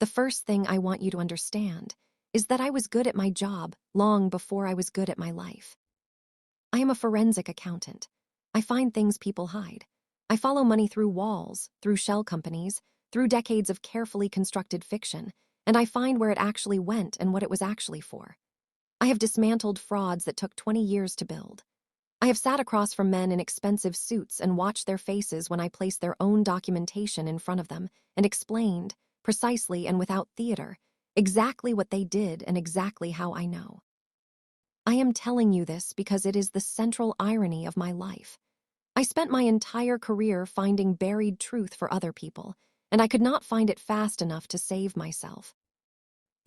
The first thing I want you to understand is that I was good at my job long before I was good at my life. I am a forensic accountant. I find things people hide. I follow money through walls, through shell companies, through decades of carefully constructed fiction, and I find where it actually went and what it was actually for. I have dismantled frauds that took 20 years to build. I have sat across from men in expensive suits and watched their faces when I placed their own documentation in front of them and explained, precisely and without theater, exactly what they did and exactly how I know. I am telling you this because it is the central irony of my life. I spent my entire career finding buried truth for other people, and I could not find it fast enough to save myself.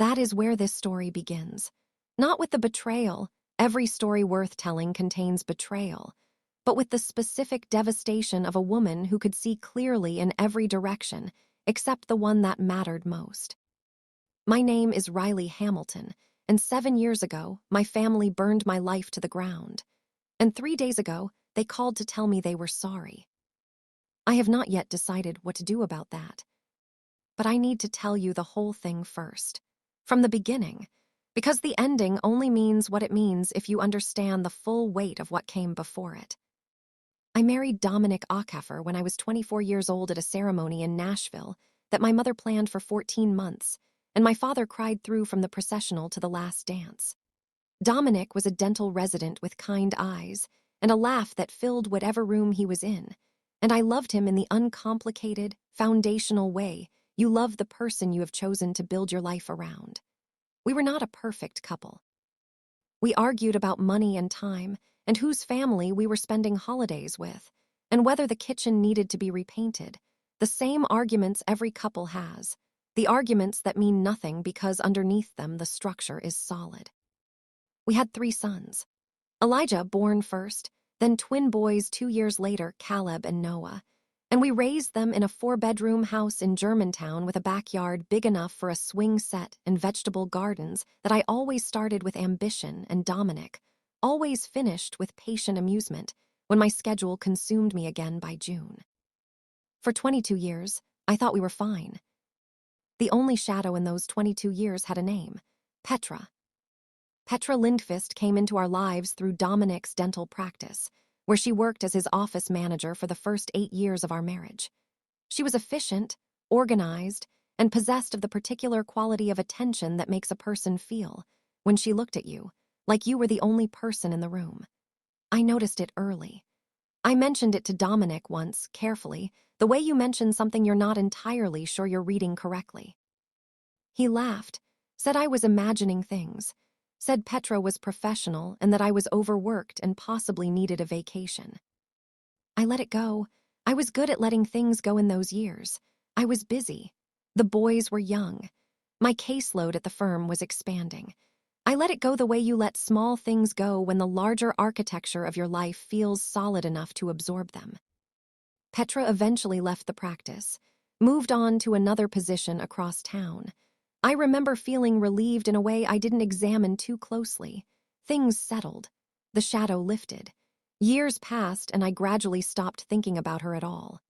That is where this story begins. Not with the betrayal. Every story worth telling contains betrayal, but with the specific devastation of a woman who could see clearly in every direction, except the one that mattered most. My name is Riley Hamilton, and 7 years ago, my family burned my life to the ground. And 3 days ago, they called to tell me they were sorry. I have not yet decided what to do about that. But I need to tell you the whole thing first, from the beginning, because the ending only means what it means if you understand the full weight of what came before it. I married Dominic Acaffer when I was 24 years old at a ceremony in Nashville that my mother planned for 14 months, and my father cried through from the processional to the last dance. Dominic was a dental resident with kind eyes and a laugh that filled whatever room he was in, and I loved him in the uncomplicated, foundational way you love the person you have chosen to build your life around. We were not a perfect couple. We argued about money and time, and whose family we were spending holidays with, and whether the kitchen needed to be repainted. The same arguments every couple has. The arguments that mean nothing because underneath them the structure is solid. We had 3 sons. Elijah, born first, then twin boys 2 years later, Caleb and Noah. And we raised them in a 4-bedroom house in Germantown with a backyard big enough for a swing set and vegetable gardens that I always started with ambition and Dominic, always finished with patient amusement when my schedule consumed me again by June. For 22 years, I thought we were fine. The only shadow in those 22 years had a name, Petra. Petra Lindqvist came into our lives through Dominic's dental practice, where she worked as his office manager for the first 8 years of our marriage. She was efficient, organized, and possessed of the particular quality of attention that makes a person feel, when she looked at you, like you were the only person in the room. I noticed it early. I mentioned it to Dominic once, carefully, the way you mention something you're not entirely sure you're reading correctly. He laughed, said I was imagining things, said Petra was professional and that I was overworked and possibly needed a vacation. I let it go. I was good at letting things go in those years. I was busy. The boys were young. My caseload at the firm was expanding. I let it go the way you let small things go when the larger architecture of your life feels solid enough to absorb them. Petra eventually left the practice, moved on to another position across town. I remember feeling relieved in a way I didn't examine too closely. Things settled. The shadow lifted. Years passed and I gradually stopped thinking about her at all.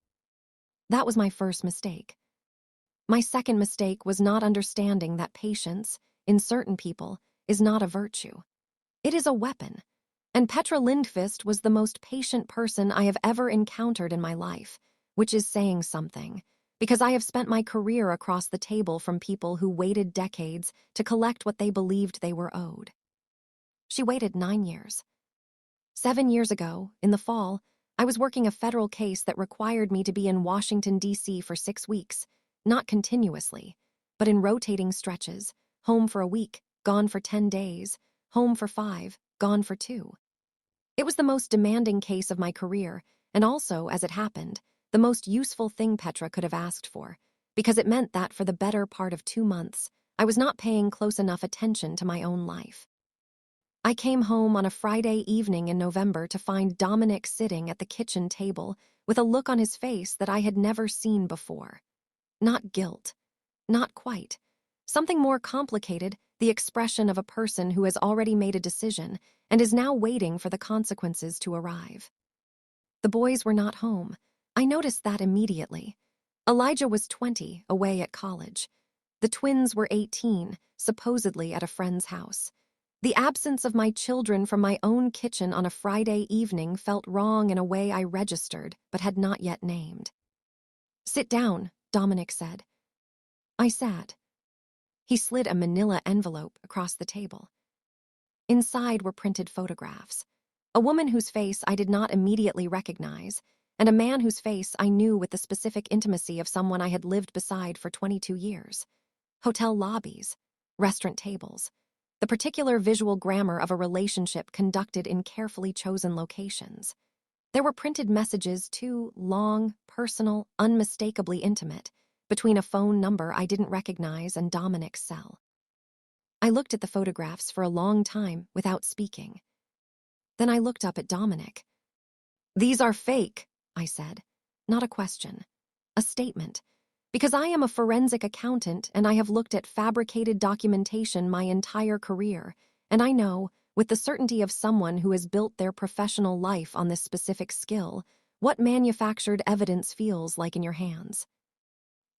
That was my first mistake. My second mistake was not understanding that patience, in certain people, is not a virtue. It is a weapon. And Petra Lindqvist was the most patient person I have ever encountered in my life, which is saying something, because I have spent my career across the table from people who waited decades to collect what they believed they were owed. She waited 9 years. 7 years ago, in the fall, I was working a federal case that required me to be in Washington, D.C. for 6 weeks, not continuously, but in rotating stretches, home for a week, gone for 10 days, home for 5, gone for 2. It was the most demanding case of my career, and also, as it happened, the most useful thing Petra could have asked for, because it meant that for the better part of 2 months, I was not paying close enough attention to my own life. I came home on a Friday evening in November to find Dominic sitting at the kitchen table with a look on his face that I had never seen before. Not guilt. Not quite. Something more complicated, the expression of a person who has already made a decision and is now waiting for the consequences to arrive. The boys were not home. I noticed that immediately. Elijah was 20, away at college. The twins were 18, supposedly at a friend's house. The absence of my children from my own kitchen on a Friday evening felt wrong in a way I registered but had not yet named. "Sit down," Dominic said. I sat. He slid a manila envelope across the table. Inside were printed photographs. A woman whose face I did not immediately recognize, and a man whose face I knew with the specific intimacy of someone I had lived beside for 22 years. Hotel lobbies, restaurant tables, the particular visual grammar of a relationship conducted in carefully chosen locations. There were printed messages too, long, personal, unmistakably intimate, between a phone number I didn't recognize and Dominic's cell. I looked at the photographs for a long time without speaking. Then I looked up at Dominic. "These are fake," I said. Not a question. A statement. Because I am a forensic accountant and I have looked at fabricated documentation my entire career, and I know, with the certainty of someone who has built their professional life on this specific skill, what manufactured evidence feels like in your hands.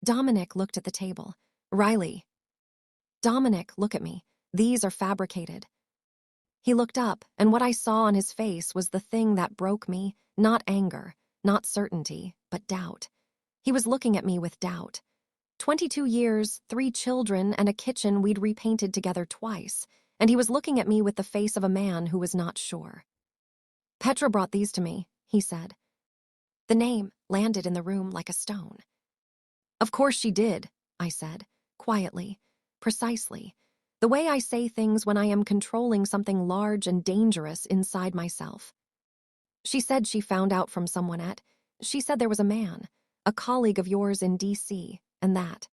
Dominic looked at the table. "Riley." "Dominic, look at me. These are fabricated." He looked up, and what I saw on his face was the thing that broke me, not anger, not certainty, but doubt. He was looking at me with doubt. 22 years, 3 children, and a kitchen we'd repainted together twice, and he was looking at me with the face of a man who was not sure. "Petra brought these to me," he said. The name landed in the room like a stone. "Of course she did," I said, quietly, precisely, the way I say things when I am controlling something large and dangerous inside myself. "She said she found out from someone she said there was a man, a colleague of yours in D.C., and that."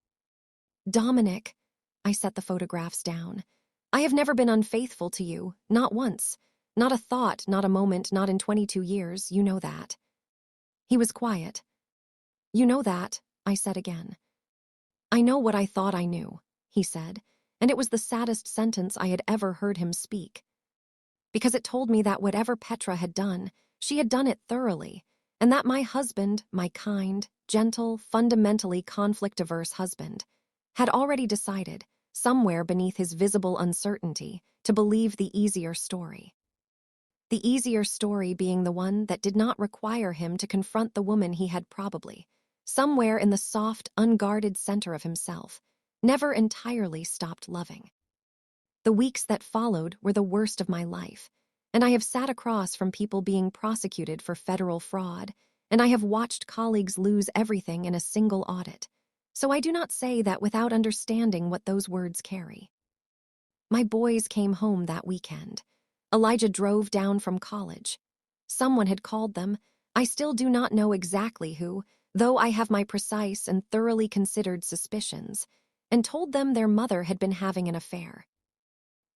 "Dominic," I set the photographs down. "I have never been unfaithful to you, not once. Not a thought, not a moment, not in 22 years, you know that." He was quiet. "You know that," I said again. "I know what I thought I knew," he said, and it was the saddest sentence I had ever heard him speak. Because it told me that whatever Petra had done, she had done it thoroughly, and that my husband, my kind, gentle, fundamentally conflict-averse husband, had already decided, somewhere beneath his visible uncertainty, to believe the easier story. The easier story being the one that did not require him to confront the woman he had probably, somewhere in the soft, unguarded center of himself, never entirely stopped loving. The weeks that followed were the worst of my life, and I have sat across from people being prosecuted for federal fraud, and I have watched colleagues lose everything in a single audit, so I do not say that without understanding what those words carry. My boys came home that weekend. Elijah drove down from college. Someone had called them. I still do not know exactly who, though I have my precise and thoroughly considered suspicions, and told them their mother had been having an affair.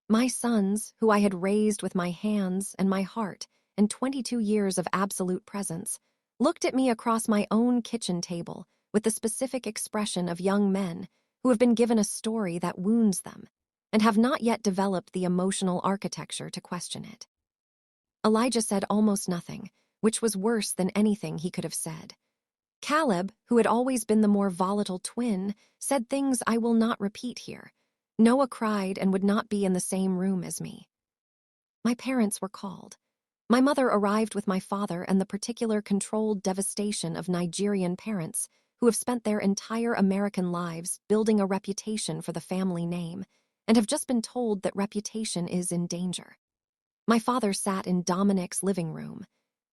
My sons, who I had raised with my hands and my heart and 22 years of absolute presence, looked at me across my own kitchen table with the specific expression of young men who have been given a story that wounds them and have not yet developed the emotional architecture to question it. Elijah said almost nothing, which was worse than anything he could have said. Caleb, who had always been the more volatile twin, said things I will not repeat here. Noah cried and would not be in the same room as me. My parents were called. My mother arrived with my father and the particular controlled devastation of Nigerian parents who have spent their entire American lives building a reputation for the family name and have just been told that reputation is in danger. My father sat in Dominic's living room.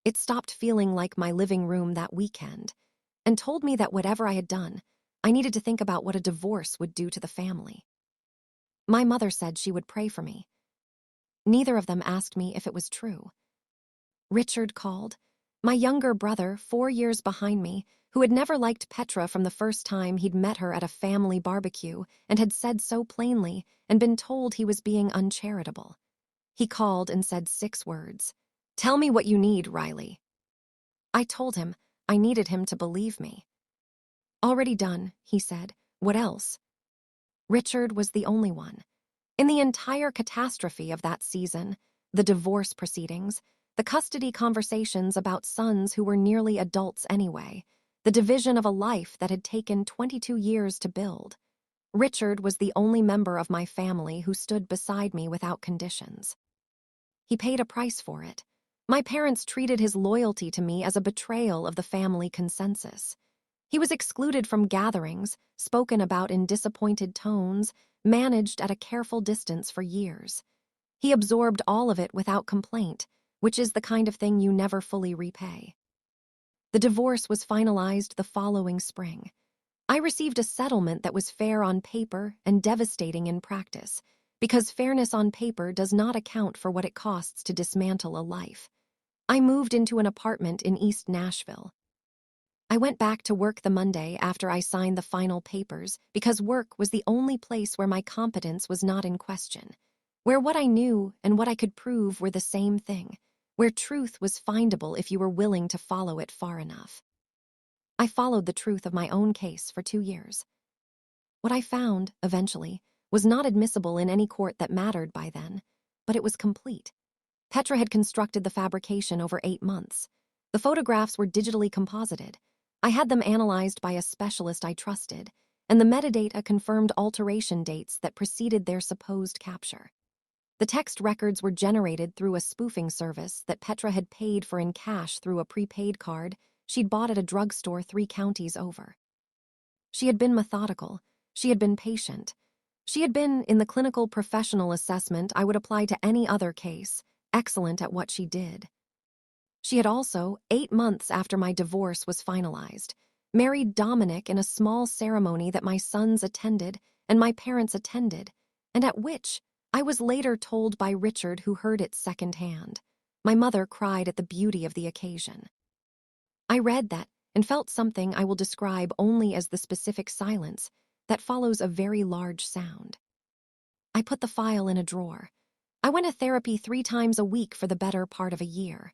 It stopped feeling like my living room that weekend, and told me that whatever I had done, I needed to think about what a divorce would do to the family. My mother said she would pray for me. Neither of them asked me if it was true. Richard called, my younger brother, 4 years behind me, who had never liked Petra from the first time he'd met her at a family barbecue and had said so plainly and been told he was being uncharitable. He called and said 6 words. "Tell me what you need, Riley." I told him I needed him to believe me. "Already done," he said. "What else?" Richard was the only one. In the entire catastrophe of that season, the divorce proceedings, the custody conversations about sons who were nearly adults anyway, the division of a life that had taken 22 years to build, Richard was the only member of my family who stood beside me without conditions. He paid a price for it. My parents treated his loyalty to me as a betrayal of the family consensus. He was excluded from gatherings, spoken about in disappointed tones, managed at a careful distance for years. He absorbed all of it without complaint, which is the kind of thing you never fully repay. The divorce was finalized the following spring. I received a settlement that was fair on paper and devastating in practice, because fairness on paper does not account for what it costs to dismantle a life. I moved into an apartment in East Nashville. I went back to work the Monday after I signed the final papers because work was the only place where my competence was not in question, where what I knew and what I could prove were the same thing, where truth was findable if you were willing to follow it far enough. I followed the truth of my own case for 2 years. What I found, eventually, was not admissible in any court that mattered by then, but it was complete. Petra had constructed the fabrication over 8 months. The photographs were digitally composited. I had them analyzed by a specialist I trusted, and the metadata confirmed alteration dates that preceded their supposed capture. The text records were generated through a spoofing service that Petra had paid for in cash through a prepaid card she'd bought at a drugstore 3 counties over. She had been methodical. She had been patient. She had been, in the clinical professional assessment I would apply to any other case, excellent at what she did. She had also, 8 months after my divorce was finalized, married Dominic in a small ceremony that my sons attended and my parents attended, and at which I was later told by Richard, who heard it secondhand. My mother cried at the beauty of the occasion. I read that and felt something I will describe only as the specific silence that follows a very large sound. I put the file in a drawer. I went to therapy 3 times a week for the better part of a year.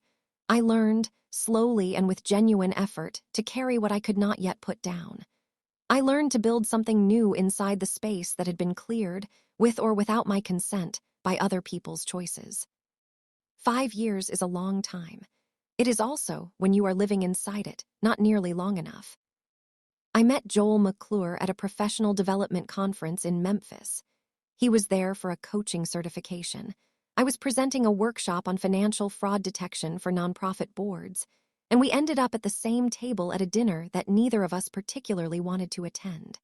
I learned, slowly and with genuine effort, to carry what I could not yet put down. I learned to build something new inside the space that had been cleared, with or without my consent, by other people's choices. 5 years is a long time. It is also, when you are living inside it, not nearly long enough. I met Joel McClure at a professional development conference in Memphis. He was there for a coaching certification. I was presenting a workshop on financial fraud detection for nonprofit boards, and we ended up at the same table at a dinner that neither of us particularly wanted to attend.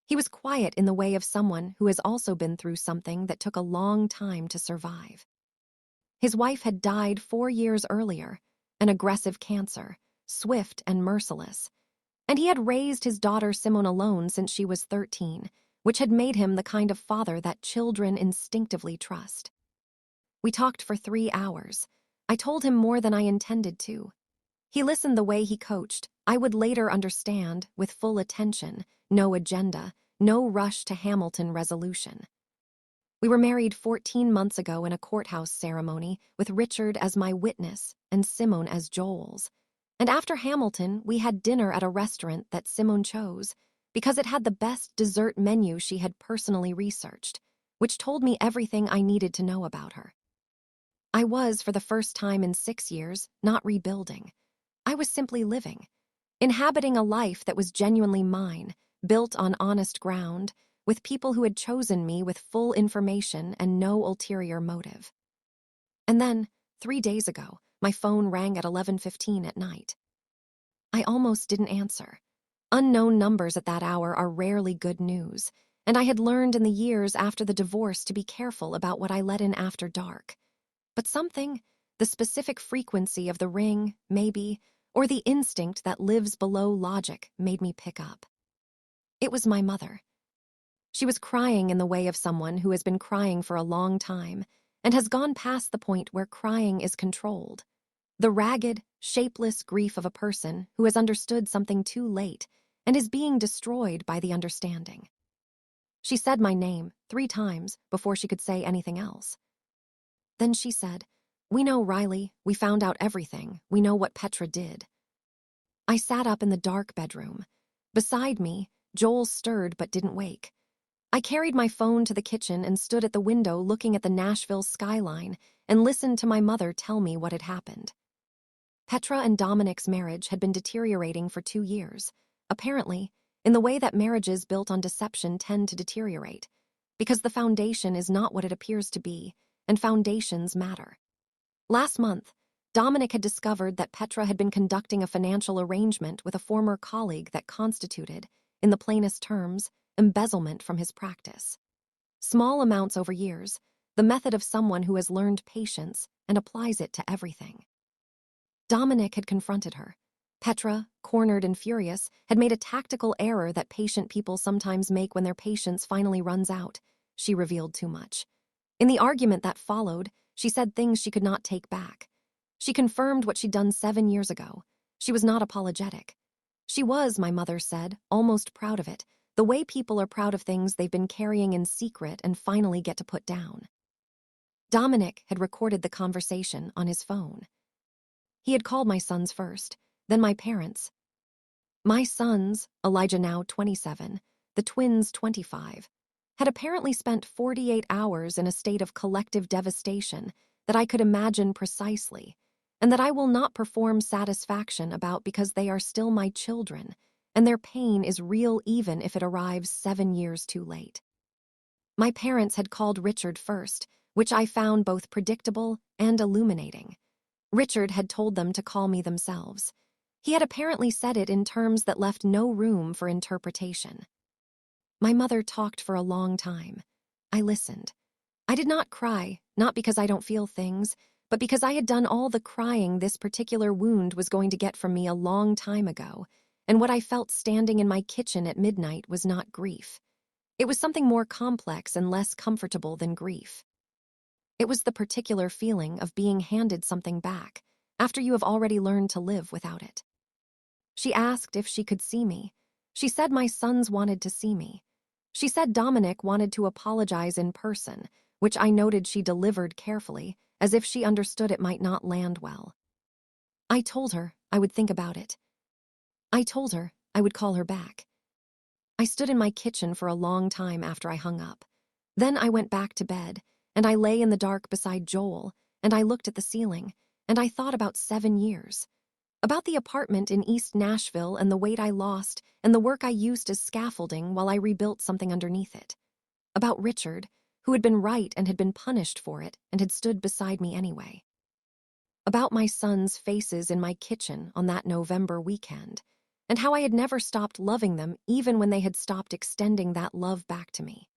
He was quiet in the way of someone who has also been through something that took a long time to survive. His wife had died 4 years earlier, an aggressive cancer, swift and merciless, and he had raised his daughter Simone alone since she was 13, which had made him the kind of father that children instinctively trust. We talked for 3 hours. I told him more than I intended to. He listened the way he coached. I would later understand, with full attention, no agenda, no rush to Hamilton resolution. We were married 14 months ago in a courthouse ceremony with Richard as my witness and Simone as Joel's. And after Hamilton, we had dinner at a restaurant that Simone chose because it had the best dessert menu she had personally researched, which told me everything I needed to know about her. I was, for the first time in 6 years, not rebuilding. I was simply living, inhabiting a life that was genuinely mine, built on honest ground, with people who had chosen me with full information and no ulterior motive. And then, 3 days ago, my phone rang at 11:15 at night. I almost didn't answer. Unknown numbers at that hour are rarely good news, and I had learned in the years after the divorce to be careful about what I let in after dark. But something, the specific frequency of the ring, maybe, or the instinct that lives below logic, made me pick up. It was my mother. She was crying in the way of someone who has been crying for a long time and has gone past the point where crying is controlled. The ragged, shapeless grief of a person who has understood something too late and is being destroyed by the understanding. She said my name 3 times before she could say anything else. Then she said, "We know, Riley. We found out everything. We know what Petra did." I sat up in the dark bedroom. Beside me, Joel stirred but didn't wake. I carried my phone to the kitchen and stood at the window looking at the Nashville skyline and listened to my mother tell me what had happened. Petra and Dominic's marriage had been deteriorating for 2 years. Apparently, in the way that marriages built on deception tend to deteriorate, because the foundation is not what it appears to be, and foundations matter. Last month, Dominic had discovered that Petra had been conducting a financial arrangement with a former colleague that constituted, in the plainest terms, embezzlement from his practice. Small amounts over years, the method of someone who has learned patience and applies it to everything. Dominic had confronted her. Petra, cornered and furious, had made a tactical error that patient people sometimes make when their patience finally runs out. She revealed too much. In the argument that followed, she said things she could not take back. She confirmed what she'd done 7 years ago. She was not apologetic. She was, my mother said, almost proud of it, the way people are proud of things they've been carrying in secret and finally get to put down. Dominic had recorded the conversation on his phone. He had called my sons first, then my parents. My sons, Elijah now 27, the twins 25, had apparently spent 48 hours in a state of collective devastation that I could imagine precisely, and that I will not perform satisfaction about because they are still my children, and their pain is real even if it arrives 7 years too late. My parents had called Richard first, which I found both predictable and illuminating. Richard had told them to call me themselves. He had apparently said it in terms that left no room for interpretation. My mother talked for a long time. I listened. I did not cry, not because I don't feel things, but because I had done all the crying this particular wound was going to get from me a long time ago, and what I felt standing in my kitchen at midnight was not grief. It was something more complex and less comfortable than grief. It was the particular feeling of being handed something back, after you have already learned to live without it. She asked if she could see me. She said my sons wanted to see me. She said Dominic wanted to apologize in person, which I noted she delivered carefully, as if she understood it might not land well. I told her I would think about it. I told her I would call her back. I stood in my kitchen for a long time after I hung up. Then I went back to bed, and I lay in the dark beside Joel, and I looked at the ceiling, and I thought about 7 years. About the apartment in East Nashville and the weight I lost and the work I used as scaffolding while I rebuilt something underneath it. About Richard, who had been right and had been punished for it and had stood beside me anyway. About my sons' faces in my kitchen on that November weekend, and how I had never stopped loving them even when they had stopped extending that love back to me.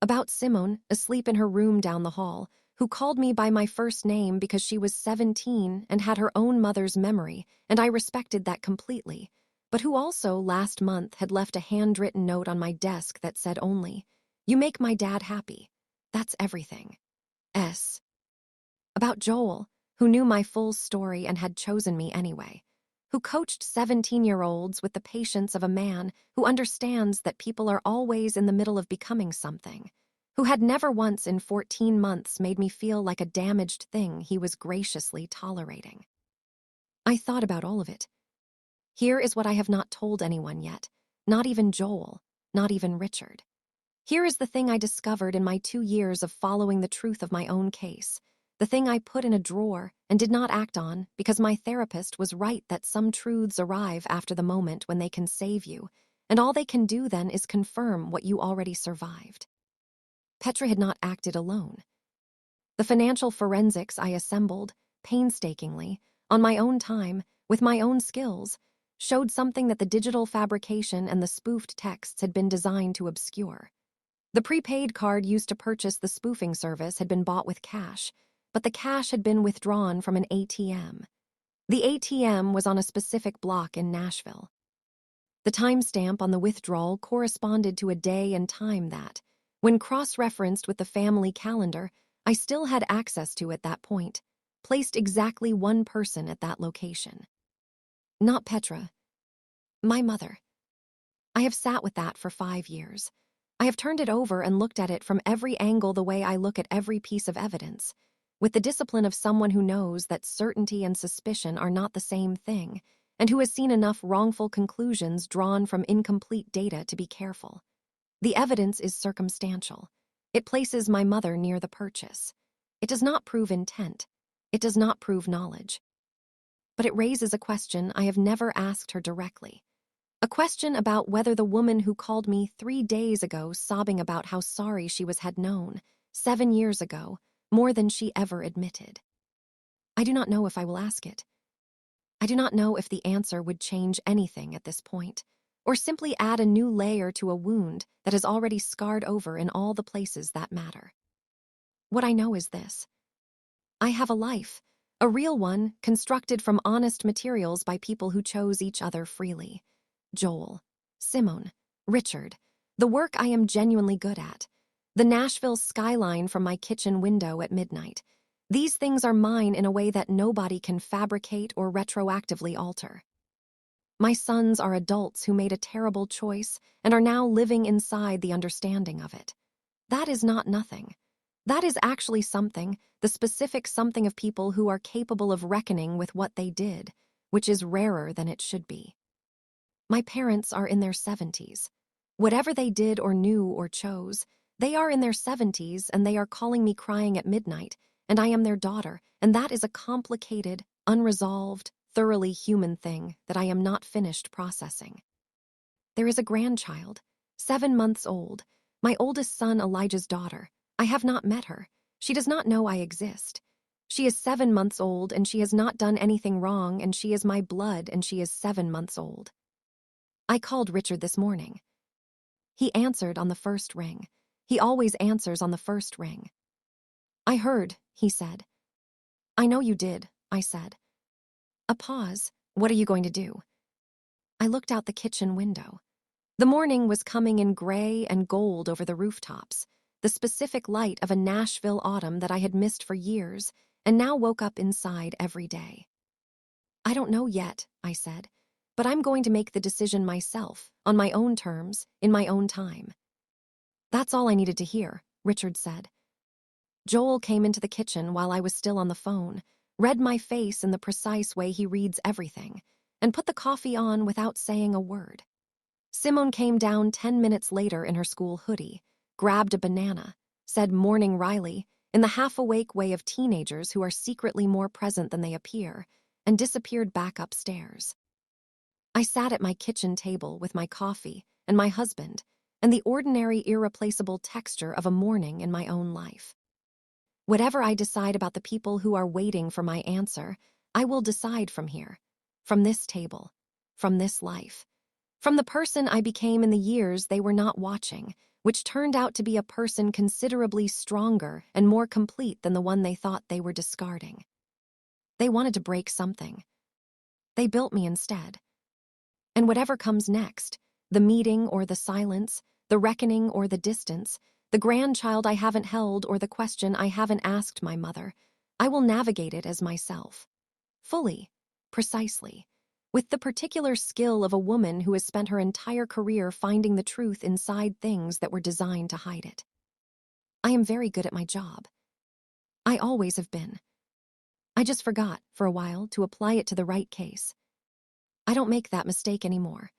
About Simone, asleep in her room down the hall, who called me by my first name because she was 17 and had her own mother's memory, and I respected that completely, but who also last month had left a handwritten note on my desk that said only, "You make my dad happy. That's everything. S." About Joel, who knew my full story and had chosen me anyway, who coached 17-year-olds with the patience of a man who understands that people are always in the middle of becoming something, who had never once in 14 months made me feel like a damaged thing he was graciously tolerating. I thought about all of it. Here is what I have not told anyone yet, not even Joel, not even Richard. Here is the thing I discovered in my 2 years of following the truth of my own case, the thing I put in a drawer and did not act on because my therapist was right that some truths arrive after the moment when they can save you, and all they can do then is confirm what you already survived. Petra had not acted alone. The financial forensics I assembled, painstakingly, on my own time, with my own skills, showed something that the digital fabrication and the spoofed texts had been designed to obscure. The prepaid card used to purchase the spoofing service had been bought with cash, but the cash had been withdrawn from an ATM. The ATM was on a specific block in Nashville. The timestamp on the withdrawal corresponded to a day and time that, when cross-referenced with the family calendar, I still had access to at that point, placed exactly one person at that location. Not Petra. My mother. I have sat with that for 5 years. I have turned it over and looked at it from every angle the way I look at every piece of evidence, with the discipline of someone who knows that certainty and suspicion are not the same thing, and who has seen enough wrongful conclusions drawn from incomplete data to be careful. The evidence is circumstantial. It places my mother near the purchase. It does not prove intent. It does not prove knowledge. But it raises a question I have never asked her directly. A question about whether the woman who called me 3 days ago sobbing about how sorry she was had known, 7 years ago, more than she ever admitted. I do not know if I will ask it. I do not know if the answer would change anything at this point, or simply add a new layer to a wound that has already scarred over in all the places that matter. What I know is this. I have a life, a real one, constructed from honest materials by people who chose each other freely. Joel, Simone, Richard, the work I am genuinely good at, the Nashville skyline from my kitchen window at midnight. These things are mine in a way that nobody can fabricate or retroactively alter. My sons are adults who made a terrible choice and are now living inside the understanding of it. That is not nothing. That is actually something, the specific something of people who are capable of reckoning with what they did, which is rarer than it should be. My parents are in their 70s. Whatever they did or knew or chose, they are in their 70s and they are calling me crying at midnight, and I am their daughter, and that is a complicated, unresolved, thoroughly human thing that I am not finished processing. There is a grandchild, 7 months old, my oldest son Elijah's daughter. I have not met her. She does not know I exist. She is 7 months old and she has not done anything wrong, and she is my blood and she is 7 months old. I called Richard this morning. He answered on the first ring. He always answers on the first ring. I heard, he said. I know you did, I said. A pause. What are you going to do? I looked out the kitchen window. The morning was coming in gray and gold over the rooftops, the specific light of a Nashville autumn that I had missed for years and now woke up inside every day. I don't know yet, I said, but I'm going to make the decision myself, on my own terms, in my own time. That's all I needed to hear, Richard said. Joel came into the kitchen while I was still on the phone, read my face in the precise way he reads everything, and put the coffee on without saying a word. Simone came down 10 minutes later in her school hoodie, grabbed a banana, said "Morning, Riley," in the half-awake way of teenagers who are secretly more present than they appear, and disappeared back upstairs. I sat at my kitchen table with my coffee and my husband and the ordinary, irreplaceable texture of a morning in my own life. Whatever I decide about the people who are waiting for my answer, I will decide from here, from this table, from this life, from the person I became in the years they were not watching, which turned out to be a person considerably stronger and more complete than the one they thought they were discarding. They wanted to break something. They built me instead. And whatever comes next, the meeting or the silence, the reckoning or the distance, the grandchild I haven't held or the question I haven't asked my mother, I will navigate it as myself. Fully, precisely, with the particular skill of a woman who has spent her entire career finding the truth inside things that were designed to hide it. I am very good at my job. I always have been. I just forgot, for a while, to apply it to the right case. I don't make that mistake anymore.